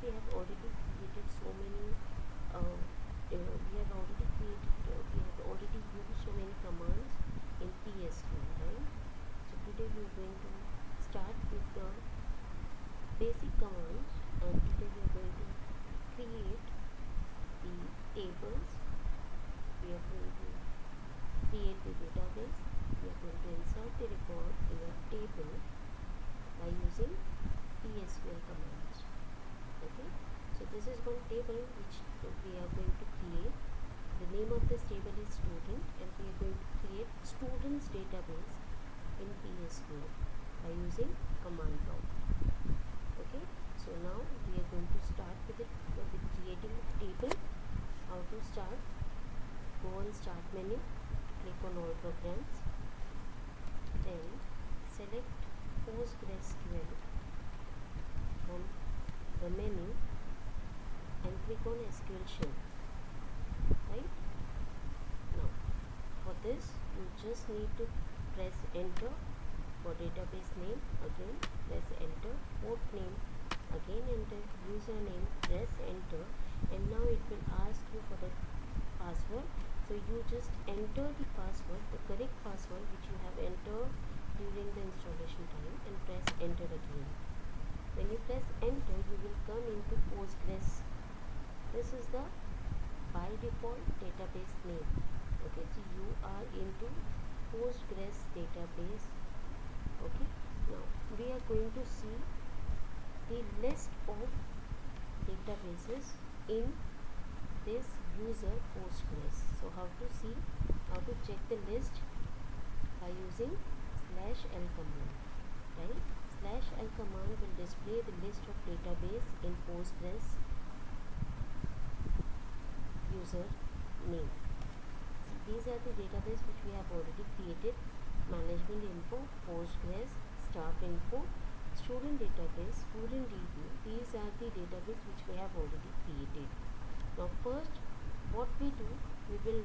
we have already created so many we have already used so many commands in PSQL, right? So today we are going to start with the basic commands, and today we are going to create the tables. We are going to create the database. We are going to insert the record in a table by using PSQL commands. Okay, so this is one table which we are going to create. The name of this table is student, and we are going to create students database in PSQL by using command prompt. Okay, so now we are going to start with creating a table. How to start? Go on start menu, click on all programs, then select PostgreSQL from the menu and click on SQL shell. Right? Now for this you just need to press enter. For database name, again press enter. Port name, again enter. Username, press enter, and now it will ask you for the password. So you just enter the password, the correct password which you have entered during the installation time, and press enter again. When you press enter, you will come into Postgres. This is the by default database name. Okay, so you are into Postgres database. Okay, now we are going to see the list of databases in this user Postgres. So how to check the list? By using /l command, right? /l command will display the list of database in Postgres user name. So these are the database which we have already created: management info, Postgres, staff info, student database, student DB. These are the database which we have already created. Now first what we do, we will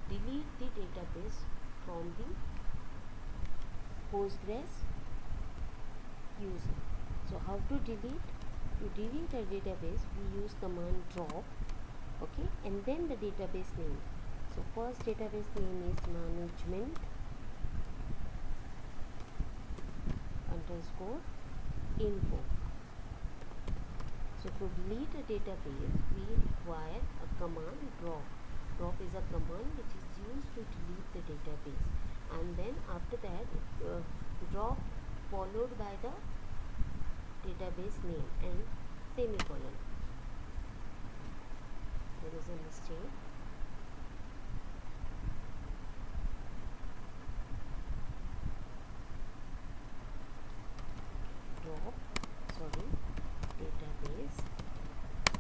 delete the database from the Postgres user. So how to delete? To delete a database, we use command drop. Okay, and then the database name. So first database name is management underscore info. So to delete a database, we require a command drop. Drop is a command which is used to delete the database, and then after that drop followed by the database name and semicolon. There is a mistake. Database,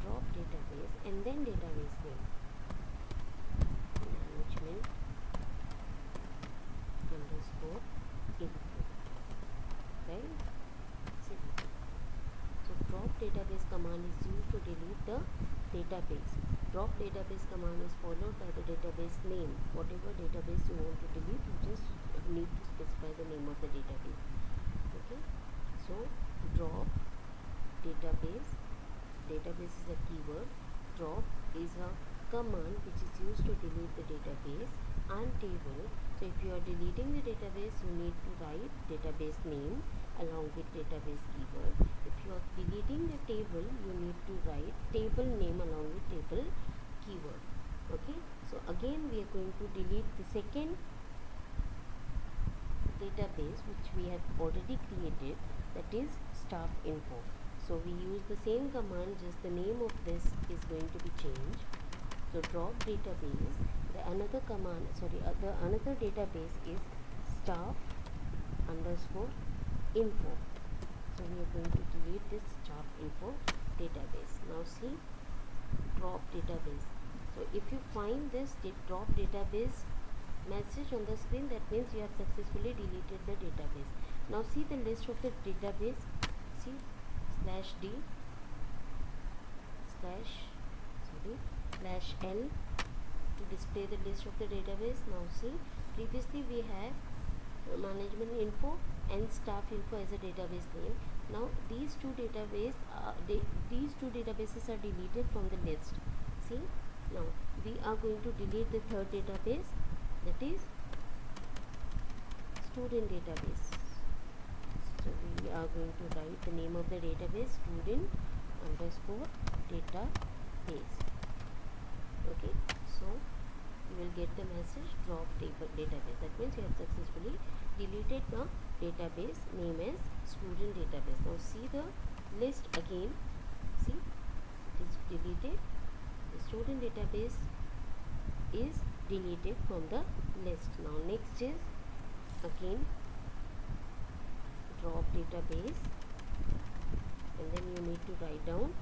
drop database, and then database name, management underscore info, right? So drop database command is used to delete the database. Drop database command is followed by the database name. Whatever database you want to delete, you just need to specify the name of the database. Okay, so drop database. Database is a keyword. Drop is a command which is used to delete the database and table. So if you are deleting the database, you need to write database name along with database keyword. If you are deleting the table, you need to write table name along with table keyword. Okay, so again we are going to delete the second database which we have already created, that is staff info. So we use the same command, just the name of this is going to be changed. So drop database, the another database is staff underscore info. So we are going to delete this staff info database. Now see, drop database. So if you find this drop database message on the screen, that means you have successfully deleted the database. Now see the list of the database. See, /d /l to display the list of the database. Now see, previously we have management info and staff info as a database name. Now these two databases are deleted from the list. See, now we are going to delete the third database, that is student database. So we are going to write the name of the database, student underscore database. Okay, so you will get the message drop database. That means you have successfully deleted the database name as student database. Now see the list again. See, it is deleted. The student database is deleted from the list. Now next is again drop database, and then you need to write down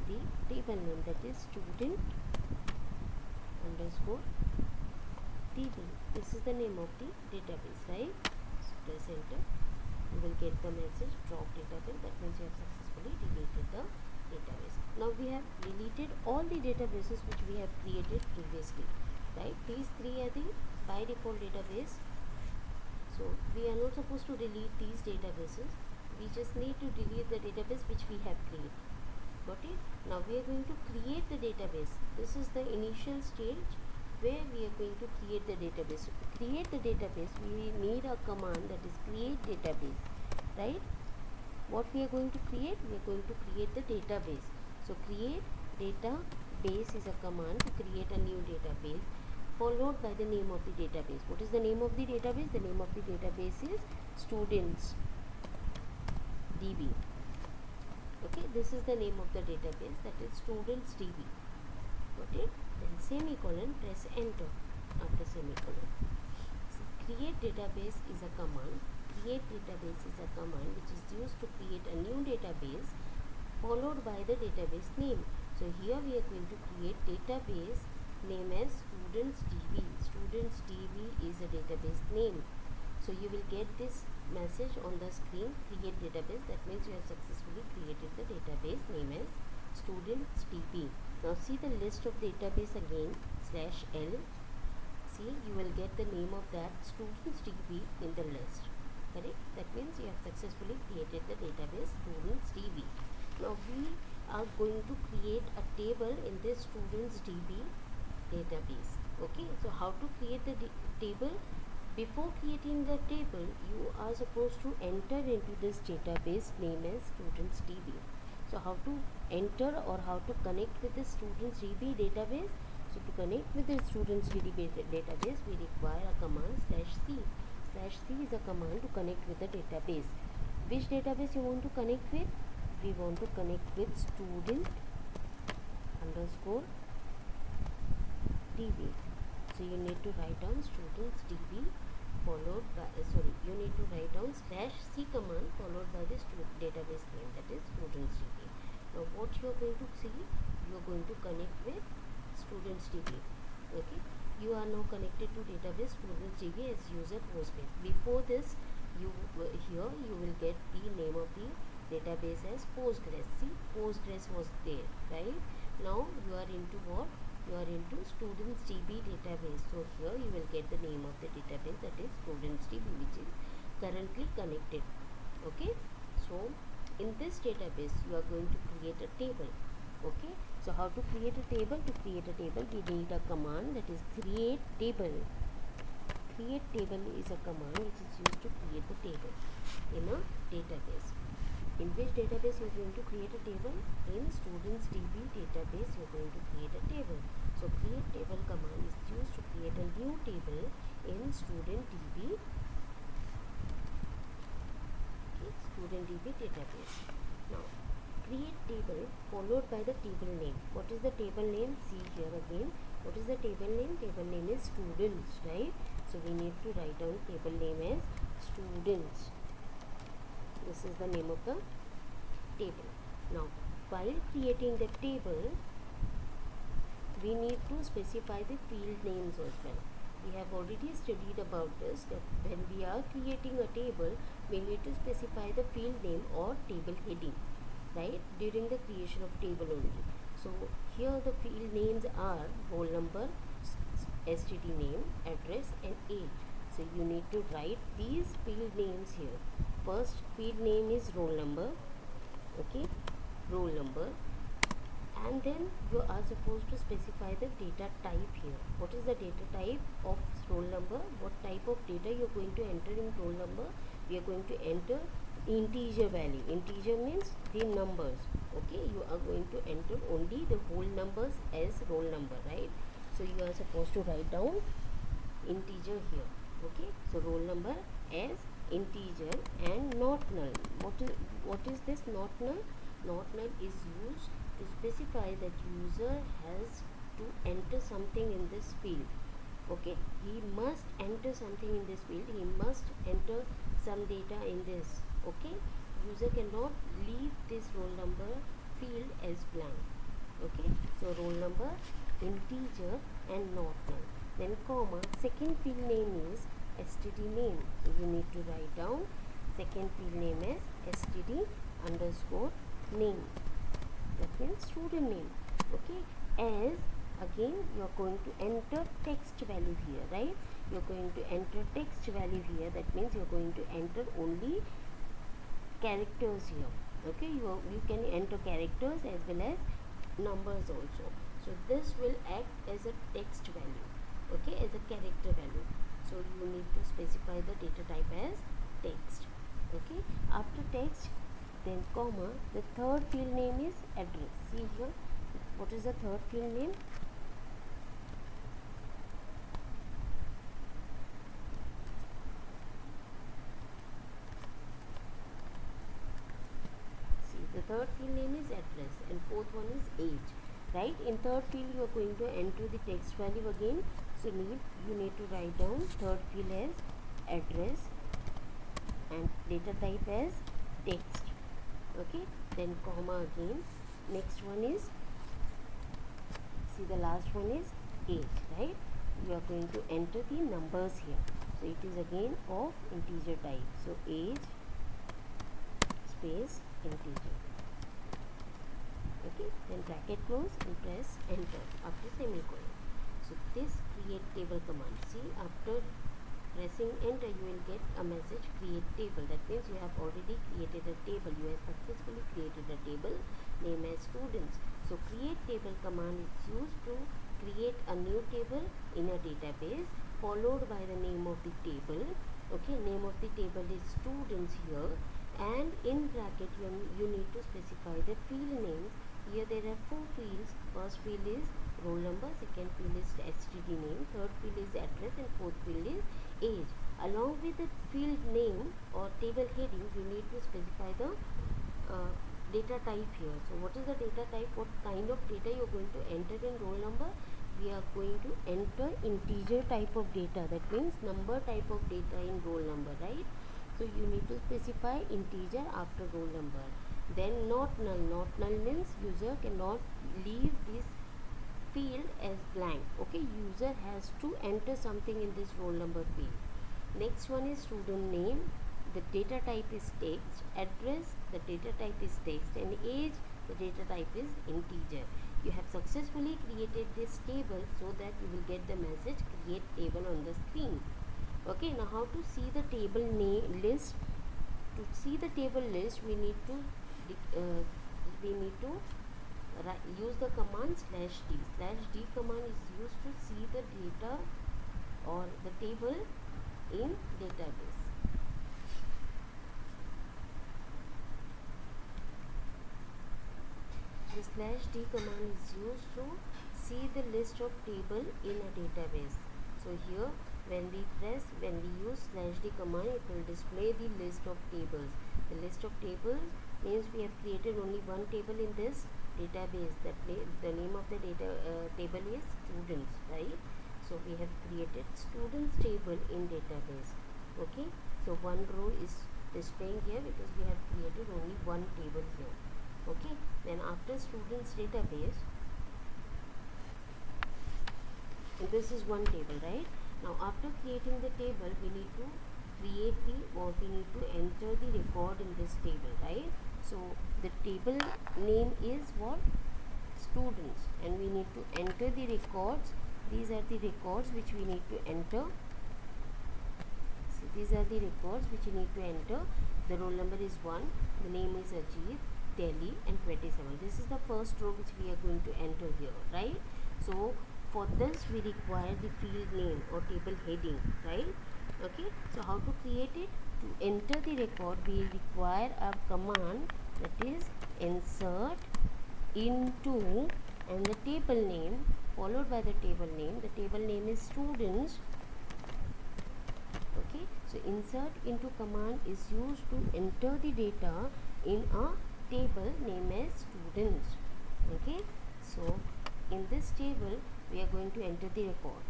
the table name, that is student underscore DB. This is the name of the database, right? So press enter. You will get the message drop database. That means you have successfully deleted the database. Now we have deleted all the databases which we have created previously, right? These three are the by default database. So we are not supposed to delete these databases. We just need to delete the database which we have created. Got it? Now we are going to create the database. This is the initial stage where we are going to create the database. To create the database, we need a command, that is create database, right? What we are going to create? We are going to create the database. So create database is a command to create a new database, followed by the name of the database. What is the name of the database? The name of the database is students DB. Okay, this is the name of the database, that is students DB. Got it? Then semicolon, press enter after semicolon. So create database is a command. Create database is a command which is used to create a new database followed by the database name. So here we are going to create database name as students DB. Students DB is a database name. So you will get this message on the screen, create database. That means you have successfully created the database name as students DB. Now see the list of database again, /L. See, you will get the name of that students DB in the list. Correct? That means you have successfully created the database students DB. Now we are going to create a table in this students DB database. Okay, so how to create the table? Before creating the table, you are supposed to enter into this database name as students DB. So how to enter or how to connect with the students DB database? So to connect with the students DB database, we require a command /c. /c is a command to connect with the database. Which database you want to connect with? We want to connect with student underscore DB. So you need to write down students DB followed by you need to write down /c command followed by the database name, that is students DB. Now what you are going to see, you are going to connect with students DB. Okay, you are now connected to database students DB as user Postgres. Before this, here you will get the name of the database as Postgres. See, Postgres was there, right? Now you are into what? You are into students DB database. So here you will get the name of the database, that is students DB, which is currently connected. Okay, so in this database you are going to create a table. Okay, so how to create a table? To create a table, we need a command, that is create table. Create table is a command which is used to create the table in a database. In which database you are going to create a table? In students DB database you are going to create a table. So create table command is used to create a new table in student DB. Okay, student DB database. Now create table followed by the table name. What is the table name? See here again. What is the table name? Table name is students, right? So we need to write down table name as students. This is the name of the table. Now while creating the table, we need to specify the field names as well. We have already studied about this, that when we are creating a table, we need to specify the field name or table heading, right, during the creation of table only. So here the field names are roll number, STD name, address and age. So you need to write these field names here. First field name is roll number, okay, roll number. And then you are supposed to specify the data type here. What is the data type of roll number? What type of data you are going to enter in roll number? We are going to enter integer value. Integer means the numbers, okay. You are going to enter only the whole numbers as roll number, right? So you are supposed to write down integer here, okay. So roll number as integer and not null. What is this not null? Not null is used to specify that user has to enter something in this field, okay. He must enter something in this field. He must enter some data in this, okay. User cannot leave this roll number field as blank, okay. So roll number, integer and not null. Then comma, second field name is std name. So you need to write down second field name as std underscore name. That means student name, okay. As again you are going to enter text value here, right? You are going to enter text value here. That means you are going to enter only characters here, okay. You can enter characters as well as numbers also. So this will act as a text value, okay, as a character value. So you need to specify the data type as text, okay. After text, then comma, the third field name is address. See here, what is the third field name? See, the third field name is address and fourth one is age, right? In third field you are going to enter the text value again. So you need to write down third field as address and data type as text, okay. Then comma again. Next one is, see, the last one is age, right? You are going to enter the numbers here. So it is again of integer type. So age space integer, okay. Then bracket close and press enter after semicolon. So this create table command, see, after pressing enter you will get a message create table. That means you have already created a table. You have successfully created a table name as students. So create table command is used to create a new table in a database followed by the name of the table, okay. Name of the table is students here, and in bracket you need to specify the field names. Here there are four fields. First field is roll number, second field is std name, third field is address and fourth field is age. Along with the field name or table heading, you need to specify the data type here. So what is the data type? What kind of data you are going to enter in roll number? We are going to enter integer type of data. That means number type of data in roll number, right? So you need to specify integer after roll number. Then not null. Not null means user cannot leave this field as blank, okay. User has to enter something in this roll number field. Next one is student name. The data type is text. Address, the data type is text, and age, the data type is integer. You have successfully created this table so that you will get the message create table on the screen, okay. Now how to see the table name list? To see the table list we need to use the command /d. /d command is used to see the data or the table in database. The /d command is used to see the list of table in a database. So here when we use /d command, it will display the list of tables. The list of tables means we have created only one table in this database. The name of the table is students, right? So we have created students table in database, okay. So one row is displaying here because we have created only one table here, okay. Then after students database, this is one table, right? Now after creating the table, we need to enter the record in this table, right? So the table name is what? Students, and we need to enter the records. These are the records which we need to enter. So these are the records which you need to enter. The roll number is 1, the name is Ajit, Delhi and 27. This is the first row which we are going to enter here, right? So for this we require the field name or table heading, right? Okay, so how to create it? To enter the record we require a command, that is insert into and the table name followed by the table name. The table name is students. Okay, so insert into command is used to enter the data in a table named as students. Okay, so in this table we are going to enter the record.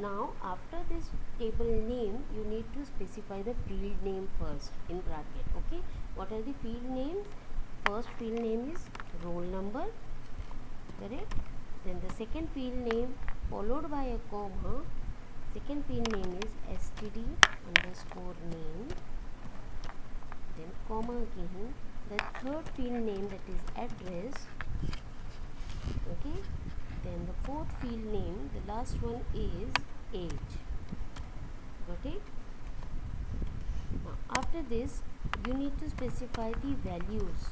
Now after this table name you need to specify the field name first in bracket. Okay, what are the field names? First field name is roll number, correct? Then the second field name followed by a comma. Second field name is std underscore name, then comma again. The third field name, that is address. Okay, then the fourth field name, the last one, is age. Got it? Now after this you need to specify the values,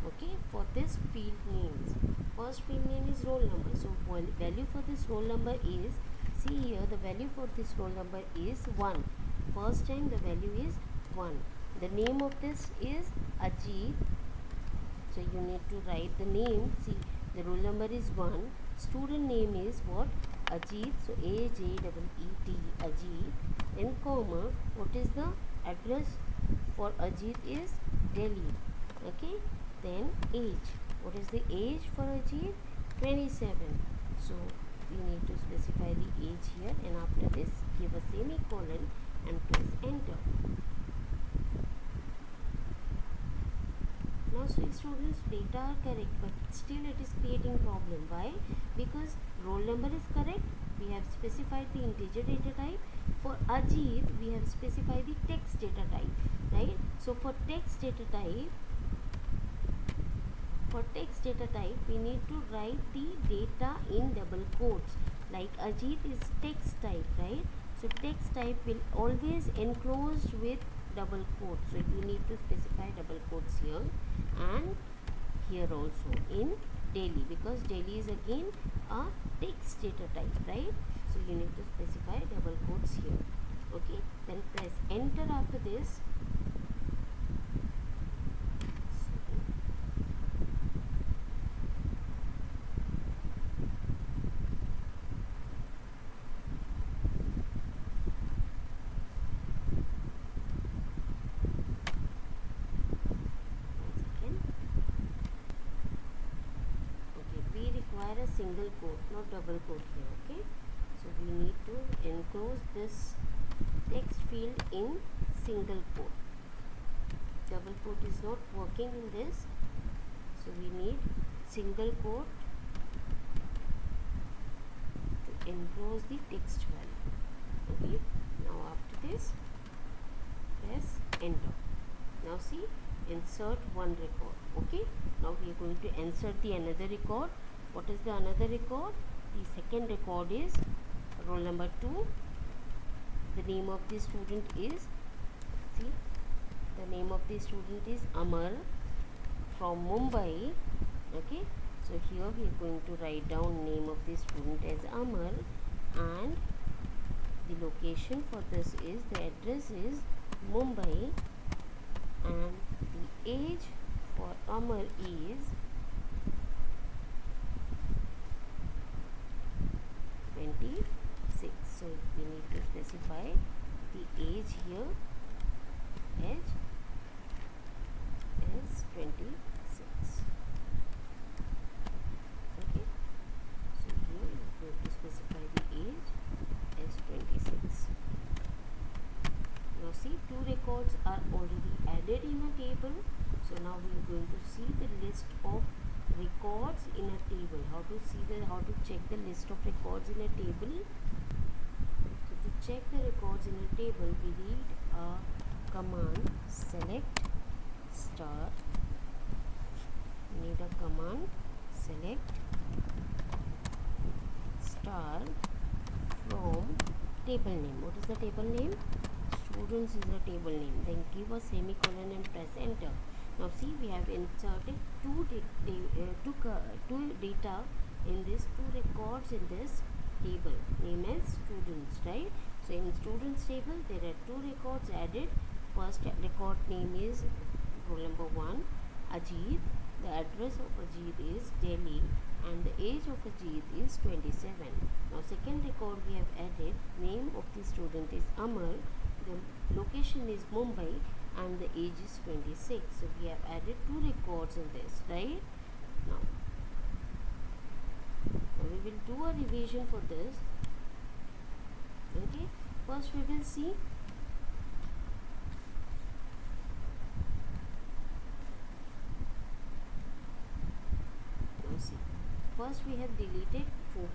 okay, for this field names. First field name is roll number, so value for this roll number is, see here, the value for this roll number is 1. First time the value is 1. The name of this is Ajit, so you need to write the name. See, the roll number is 1, student name is what? Ajit, so AJEET, Ajit. Then comma, what is the address for Ajit is Delhi. Okay, then age, what is the age for Ajit? 27. So we need to specify the age here, and after this give a semicolon and press enter. Now see, students, data are correct, but still it is creating problem. Why? Because roll number is correct, we have specified the integer data type. For Ajit we have specified the text data type, right? So for text data type, we need to write the data in double quotes. Like Ajit is text type, right? So text type will always enclosed with double quotes, so you need to specify double quotes here and here also in Delhi, because Delhi is again a text data type, right? So you need to specify double quotes here. Okay, then press enter after this. A single quote, not double quote here. Okay, so we need to enclose this text field in single quote. Double quote is not working in this, so we need single quote to enclose the text value. Okay, now after this press enter. Now see, insert one record. Okay, now we are going to insert the another record. What is the another record? The second record is roll number 2. The name of the student is, see, the name of the student is Amar from Mumbai. Okay, so here we are going to write down name of the student as Amar, and the location for this is, the address is Mumbai, and the age for Amar is 26. So we need to specify the age here as 26. Okay, so here we are going to specify the age as 26. Now see, 2 records are already added in a table. So now we are going to see the list of records in a table. How to check the list of records in a table? So to check the records in a table, we need a command select star. We need a command select star from table name. What is the table name? Students is the table name. Then give a semicolon and press enter. Now see, we have inserted two data in this, two records in this table named as students, right? So in students table there are two records added. First record name is roll number 1, Ajit. The address of Ajit is Delhi and the age of Ajit is 27. Now second record we have added, name of the student is Amar, the location is Mumbai and the age is 26. So we have added two records in this, right? Now, we will do a revision for this. Okay, first we will see now see, first we have deleted 4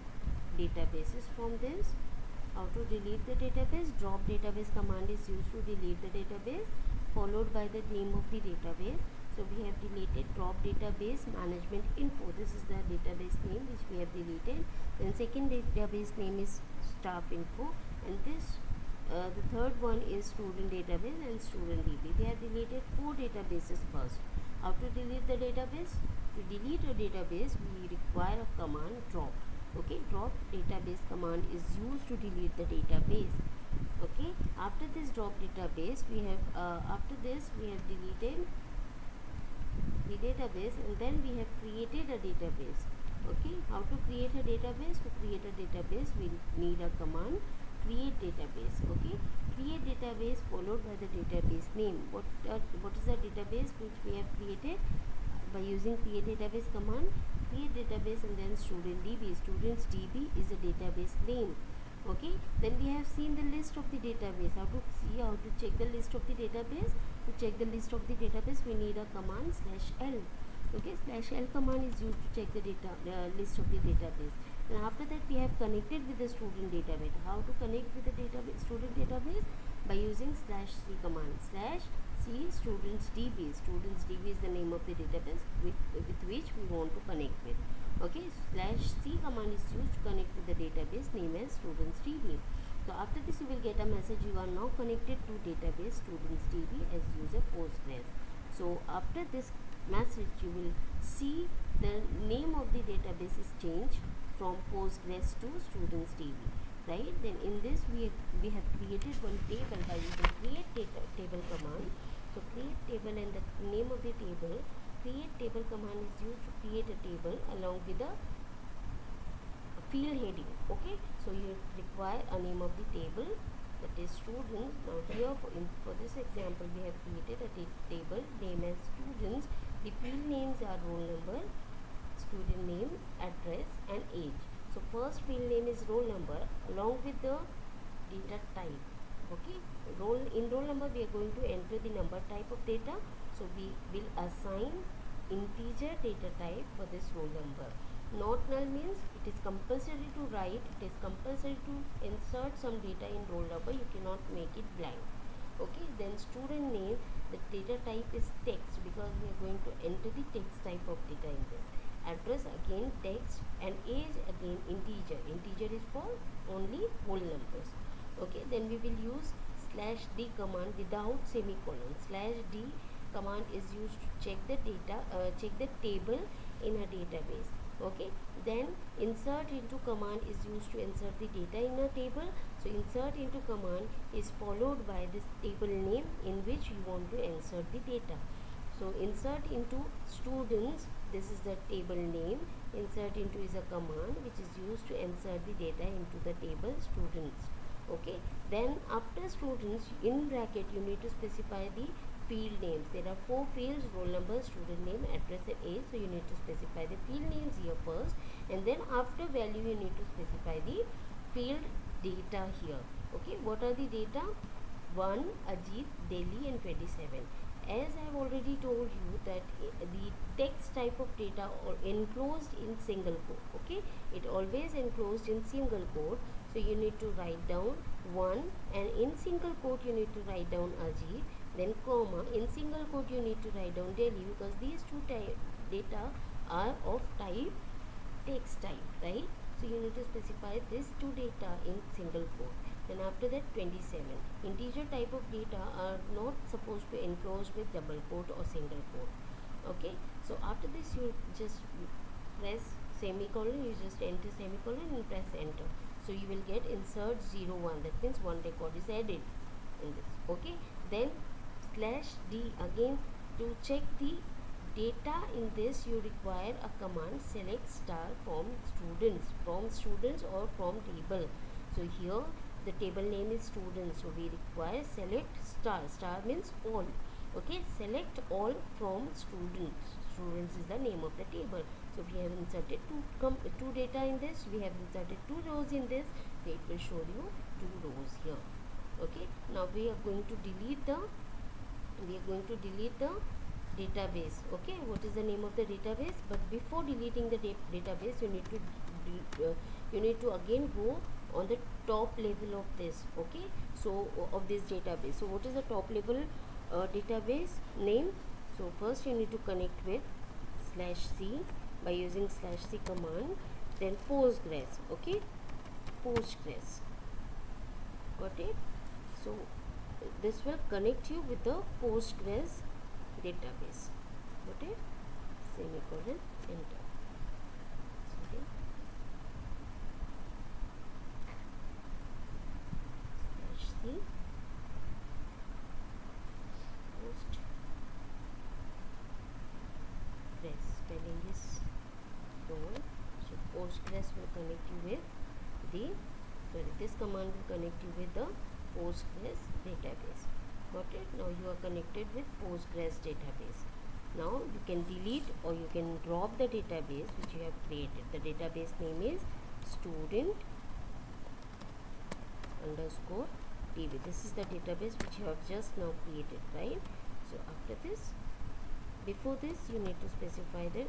databases from this. How to delete the database? Drop database command is used to delete the database, followed by the name of the database. So we have deleted drop database management info. This is the database name which we have deleted. Then second database name is staff info, and this the third one is student database and student DB. We have deleted 4 databases first. How to delete the database? To delete a database, we require a command drop. Okay, drop database command is used to delete the database. Okay, after this drop database, we have after this we have deleted the database, and then we have created a database. Okay, how to create a database? To create a database, we need a command create database. Okay, create database followed by the database name. What is the database which we have created? By using create database command, create database and then student DB. Students DB is a database name. Okay, then we have seen the list of the database. How to see, how to check the list of the database? To check the list of the database, we need a command /l. Okay, /l command is used to check the list of the database. And after that, we have connected with the student database. How to connect with the database, student database? By using /c command. /c students DB. Students DB is the name of the database with which we want to connect with. Okay, /c command is used to connect with the database name as students DB. So after this, you will get a message, you are now connected to database students DB as user Postgres. So after this message, you will see the name of the database is changed from Postgres to students DB. Right, then in this we have created one table by using create table command. So create table, and the name of the table, create table command is used to create a table along with a field heading. Okay, so you require a name of the table, that is students. Now here for this example, we have created a table name as students. The field names are roll number, student name, address and age. So first field name is roll number along with the data type. Okay, in roll number we are going to enter the number type of data. So we will assign integer data type for this roll number. Not null means it is compulsory to write, it is compulsory to insert some data in roll number. You cannot make it blank. Okay, then student name, the data type is text because we are going to enter the text type of data in this. Address again text, and age again integer. Integer is for only whole numbers. Okay, then we will use /d command without semicolon. /d command is used to check the data, check the table in a database. Okay, then insert into command is used to insert the data in a table. So insert into command is followed by this table name in which you want to insert the data. So insert into students, this is the table name. Insert into is a command which is used to insert the data into the table students. Okay, then after students, in bracket you need to specify the field names. There are 4 fields: roll number, student name, address and age. So you need to specify the field names here first, and then after value you need to specify the field data here. Okay, what are the data? 1 Ajit, Delhi and 27. As I have already told you that the text type of data are enclosed in single quote. Okay, it always enclosed in single quote. So you need to write down 1, and in single quote you need to write down Ajit, then comma, in single quote you need to write down Delhi, because these two data are of type text type, right? So you need to specify this two data in single quote. Then after that 27. Integer type of data are not supposed to enclose with double quote or single quote. Okay, so after this you just press semicolon, you just enter semicolon and press enter. So you will get insert 01, that means one record is added in this. Okay, then slash d, again to check the data in this you require a command select star from students or from table. So here the table name is students, so we require select star means all. Okay, select all from students is the name of the table. So we have inserted two data in this, we have inserted 2 rows in this, so it will show you 2 rows here. Okay, now we are going to delete the database. Okay, what is the name of the database? But before deleting the database, you need to again go on the top level of this. Okay, so of this database. So what is the top level database name? So first you need to connect with /c by using /c command, then Postgres. Okay, Postgres, got it? So this will connect you with the Postgres database. Okay, semicolon, enter. Sorry. /c Postgres, spelling is wrong. So Postgres will connect you with this command will connect you with the Postgres database. Got it? Now you are connected with Postgres database. Now you can delete or you can drop the database which you have created. The database name is student_db. This is the database which you have just now created, right? So after this, before this you need to specify the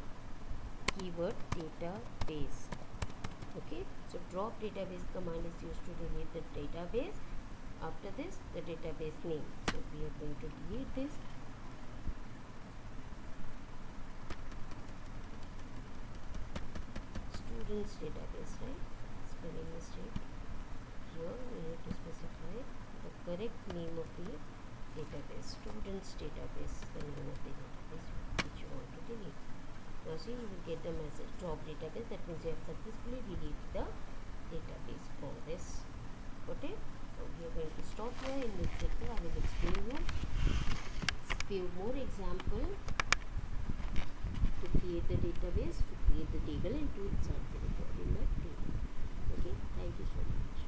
keyword database. Okay, so drop database command is used to delete the database. After this, the database name. So we are going to delete this. Students database, right? Spelling mistake. Here we need to specify the correct name of the database. Students database is the name of the database which you want to delete. Now see, you will get the message drop database. That means you have successfully deleted the database from this. Okay. We are going to stop here. In this lecture I will explain you few more example to create the database, to create the table and to insert the record in that table. Okay, thank you so much.